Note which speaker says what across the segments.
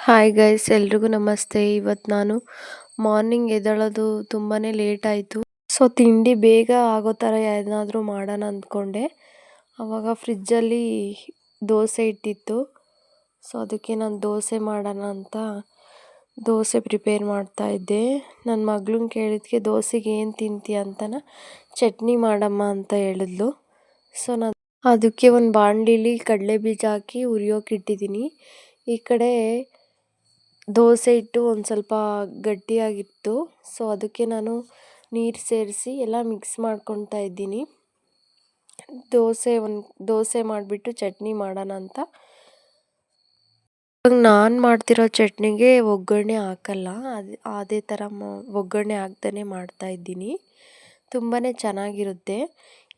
Speaker 1: Hi guys, ಎಲ್ರಿಗೂ ನಮಸ್ತೆ. ಇವತ್ತು ನಾನು ಮಾರ್ನಿಂಗ್ ಎದ್ದೇಳೋದು ತುಂಬಾ ಲೇಟ್ ಆಯಿತು. ಸೊ ತಿಂಡಿ ಬೇಗ ಆಗೋ ಥರ ಏನಾದರೂ ಮಾಡೋಣ ಅಂದ್ಕೊಂಡೆ. ಆವಾಗ ಫ್ರಿಜ್ಜಲ್ಲಿ ದೋಸೆ ಇಟ್ಟಿತ್ತು. ಸೊ ಅದಕ್ಕೆ ನಾನು ದೋಸೆ ಮಾಡೋಣ ಅಂತ ದೋಸೆ ಪ್ರಿಪೇರ್ ಮಾಡ್ತಾಯಿದ್ದೆ. ನನ್ನ ಮಗಳನ್ನ ಕೇಳಿದ್ಕೆ ದೋಸೆಗೆ ಏನು ತಿಂತೀಯ ಅಂತನ ಚಟ್ನಿ ಮಾಡಮ್ಮ ಅಂತ ಹೇಳಿದ್ಲು. ಸೊ ನಾನು ಅದಕ್ಕೆ ಒಂದು ಬಾಣಲಿಲಿ ಕಡಲೆ ಬೀಜ ಹಾಕಿ ಹುರಿಯೋಕೆ ಇಟ್ಟಿದ್ದೀನಿ. ಈ ಕಡೆ ದೋಸೆ ಹಿಟ್ಟು ಒಂದು ಸ್ವಲ್ಪ ಗಟ್ಟಿಯಾಗಿತ್ತು. ಸೊ ಅದಕ್ಕೆ ನಾನು ನೀರು ಸೇರಿಸಿ ಎಲ್ಲ ಮಿಕ್ಸ್ ಮಾಡ್ಕೊತಾ ಇದ್ದೀನಿ. ದೋಸೆ ಮಾಡಿಬಿಟ್ಟು ಚಟ್ನಿ ಮಾಡೋಣ ಅಂತ. ನಾನು ಮಾಡ್ತಿರೋ ಚಟ್ನಿಗೆ ಒಗ್ಗರಣೆ ಹಾಕಲ್ಲ, ಅದೇ ಥರ ಒಗ್ಗರಣೆ ಹಾಕ್ದೇ ಮಾಡ್ತಾಯಿದ್ದೀನಿ. ತುಂಬಾ ಚೆನ್ನಾಗಿರುತ್ತೆ.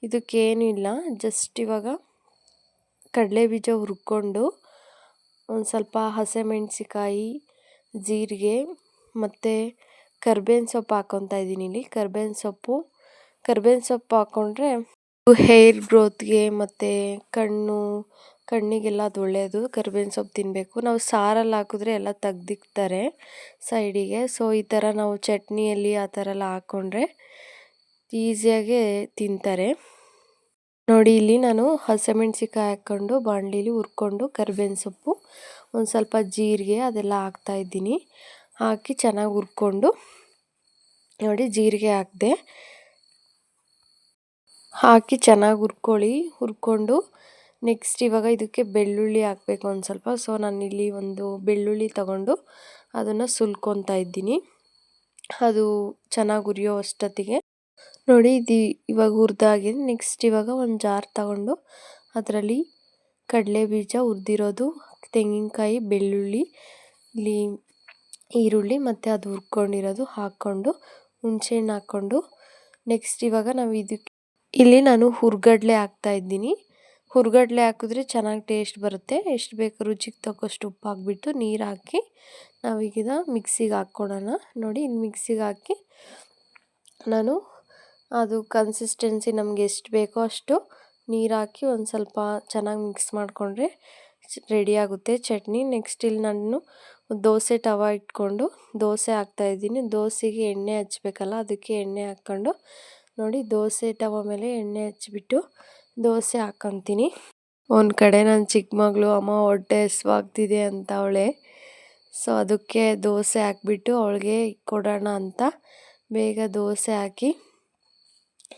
Speaker 1: ಇದಕ್ಕೇನಿಲ್ಲ, ಜಸ್ಟ್ ಇವಾಗ ಕಡಲೆ ಬೀಜ ಹುರ್ಕೊಂಡು ಒಂದು ಸ್ವಲ್ಪ ಹಸಿಮೆಣ್ಸಿಕಾಯಿ, ಜೀರಿಗೆ ಮತ್ತು ಕರ್ಬೇವಿನ ಸೊಪ್ಪು ಹಾಕ್ಕೊತಾ ಇದ್ದೀನಿ. ಇಲ್ಲಿ ಕರ್ಬೇವಿನ ಸೊಪ್ಪು ಹಾಕ್ಕೊಂಡ್ರೆ ಹೇರ್ ಗ್ರೋತ್ಗೆ ಮತ್ತು ಕಣ್ಣಿಗೆಲ್ಲ ಅದು ಒಳ್ಳೆಯದು. ಕರ್ಬೇವಿನ ಸೊಪ್ಪು ತಿನ್ನಬೇಕು. ನಾವು ಸಾರಲ್ಲಿ ಹಾಕಿದ್ರೆ ಎಲ್ಲ ತೆಗ್ದಿಕ್ತಾರೆ ಸೈಡಿಗೆ. ಸೊ ಈ ಥರ ನಾವು ಚಟ್ನಿಯಲ್ಲಿ ಆ ಥರ ಎಲ್ಲ ಹಾಕ್ಕೊಂಡ್ರೆ ಈಸಿಯಾಗೆ ತಿಂತಾರೆ. ನೋಡಿ, ಇಲ್ಲಿ ನಾನು ಹಸಿಮೆಣ್ಸಿಕಾಯಿ ಹಾಕ್ಕೊಂಡು ಬಾಣಲಿಲಿ ಹುರ್ಕೊಂಡು ಕರ್ಬೇವಿನ ಸೊಪ್ಪು, ಒಂದು ಸ್ವಲ್ಪ ಜೀರಿಗೆ ಅದೆಲ್ಲ ಹಾಕ್ತಾಯಿದ್ದೀನಿ. ಹಾಕಿ ಚೆನ್ನಾಗಿ ಹುರ್ಕೊಂಡು, ನೋಡಿ ಜೀರಿಗೆ ಹಾಕಿ ಚೆನ್ನಾಗಿ ಹುರ್ಕೊಂಡು ನೆಕ್ಸ್ಟ್ ಇವಾಗ ಇದಕ್ಕೆ ಬೆಳ್ಳುಳ್ಳಿ ಹಾಕಬೇಕು ಒಂದು ಸ್ವಲ್ಪ. ಸೊ ನಾನಿಲ್ಲಿ ಒಂದು ಬೆಳ್ಳುಳ್ಳಿ ತಗೊಂಡು ಅದನ್ನು ಸುಲ್ಕೊತಾ ಇದ್ದೀನಿ. ಅದು ಚೆನ್ನಾಗಿ ಹುರಿಯೋ ಅಷ್ಟೊತ್ತಿಗೆ ನೋಡಿ ಇವಾಗ ಹುರಿದಾಗಿದೆ. ನೆಕ್ಸ್ಟ್ ಇವಾಗ ಒಂದು ಜಾರ್ ತಗೊಂಡು ಅದರಲ್ಲಿ ಕಡಲೆ ಬೀಜ, ಹುರಿದಿರೋದು, ತೆಂಗಿನಕಾಯಿ, ಬೆಳ್ಳುಳ್ಳಿ, ಇಲ್ಲಿ ಈರುಳ್ಳಿ ಮತ್ತು ಅದು ಹುರ್ಕೊಂಡಿರೋದು ಹಾಕ್ಕೊಂಡು ಹುಣಸೆಹಣ್ಣು ಹಾಕ್ಕೊಂಡು ನೆಕ್ಸ್ಟ್ ಇವಾಗ ಇಲ್ಲಿ ನಾನು ಹುರ್ಗಡ್ಲೆ ಹಾಕ್ತಾಯಿದ್ದೀನಿ. ಹುರ್ಗಡ್ಲೆ ಹಾಕಿದ್ರೆ ಚೆನ್ನಾಗಿ ಟೇಸ್ಟ್ ಬರುತ್ತೆ. ಎಷ್ಟು ಬೇಕು ರುಚಿಗೆ ತಕ್ಕಷ್ಟು ಉಪ್ಪು ಹಾಕ್ಬಿಟ್ಟು ನೀರು ಹಾಕಿ ನಾವೀಗ ಮಿಕ್ಸಿಗೆ ಹಾಕ್ಕೊಳ್ಳೋಣ. ನೋಡಿ, ಇಲ್ಲಿ ಮಿಕ್ಸಿಗೆ ಹಾಕಿ ನಾನು ಅದು ಕನ್ಸಿಸ್ಟೆನ್ಸಿ ನಮಗೆ ಎಷ್ಟು ಬೇಕೋ ಅಷ್ಟು ನೀರು ಹಾಕಿ ಒಂದು ಸ್ವಲ್ಪ ಚೆನ್ನಾಗಿ ಮಿಕ್ಸ್ ಮಾಡಿಕೊಂಡ್ರೆ ರೆಡಿಯಾಗುತ್ತೆ ಚಟ್ನಿ. ನೆಕ್ಸ್ಟ್ ಇಲ್ಲಿ ನಾನು ದೋಸೆ ತವ ಇಟ್ಕೊಂಡು ದೋಸೆ ಹಾಕ್ತಾಯಿದ್ದೀನಿ. ದೋಸೆಗೆ ಎಣ್ಣೆ ಹಚ್ಚಬೇಕಲ್ಲ, ಅದಕ್ಕೆ ಎಣ್ಣೆ ಹಾಕ್ಕೊಂಡು ನೋಡಿ ದೋಸೆ ತವ ಮೇಲೆ ಎಣ್ಣೆ ಹಚ್ಬಿಟ್ಟು ದೋಸೆ ಹಾಕ್ಕೊತೀನಿ. ಒಂದು ಕಡೆ ನನ್ನ ಚಿಕ್ಕ ಮಗಳು ಅಮ್ಮ ಹೊಟ್ಟೆ ಹಸಿವಾಗ್ತಿದೆ ಅಂತ ಅವಳೆ. ಸೊ ಅದಕ್ಕೆ ದೋಸೆ ಹಾಕ್ಬಿಟ್ಟು ಅವಳಿಗೆ ಕೊಡೋಣ ಅಂತ ಬೇಗ ದೋಸೆ ಹಾಕಿ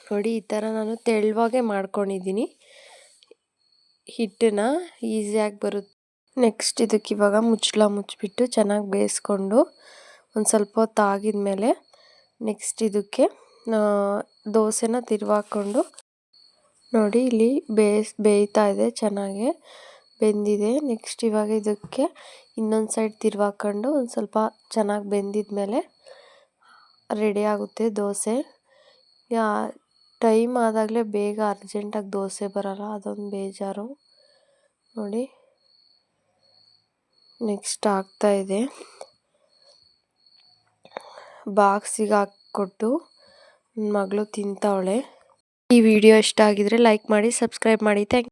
Speaker 1: ನೋಡಿ ಈ ಥರ ನಾನು ತೆಳುವಾಗೆ ಮಾಡ್ಕೊಂಡಿದ್ದೀನಿ. ಹಿಟ್ಟನ್ನ ಈಸಿಯಾಗಿ ಬರುತ್ತೆ. ನೆಕ್ಸ್ಟ್ ಇದಕ್ಕೆ ಇವಾಗ ಮುಚ್ಚಿಬಿಟ್ಟು ಚೆನ್ನಾಗಿ ಬೇಯಿಸ್ಕೊಂಡು ಒಂದು ಸ್ವಲ್ಪ ಹೊತ್ತು ಆಗಿದ್ಮೇಲೆ ನೆಕ್ಸ್ಟ್ ಇದಕ್ಕೆ ದೋಸೆನ ತಿರುವಾಕೊಂಡು ನೋಡಿ ಇಲ್ಲಿ ಬೇಯ್ತಾ ಇದೆ, ಚೆನ್ನಾಗಿ ಬೆಂದಿದೆ. ನೆಕ್ಸ್ಟ್ ಇವಾಗ ಇದಕ್ಕೆ ಇನ್ನೊಂದು ಸೈಡ್ ತಿರುವಾಕೊಂಡು ಒಂದು ಸ್ವಲ್ಪ ಚೆನ್ನಾಗಿ ಬೆಂದಿದ್ಮೇಲೆ ರೆಡಿ ಆಗುತ್ತೆ ದೋಸೆ. ಟೈಮ್ ಆದಾಗಲೇ ಬೇಗ ಅರ್ಜೆಂಟಾಗಿ ದೋಸೆ ಬರಲ್ಲ, ಅದೊಂದು ಬೇಜಾರು. ನೋಡಿ ನೆಕ್ಸ್ಟ್ ಆಗ್ತಾಯಿದೆ. ಬಾಕ್ಸಿಗೆ ಹಾಕ್ಕೊಟ್ಟು ನನ್ನ ಮಗಳು ತಿಂತಾವಳೆ. ಈ ವಿಡಿಯೋ ಇಷ್ಟ ಆಗಿದ್ರೆ ಲೈಕ್ ಮಾಡಿ, ಸಬ್ಸ್ಕ್ರೈಬ್ ಮಾಡಿ. Thank you.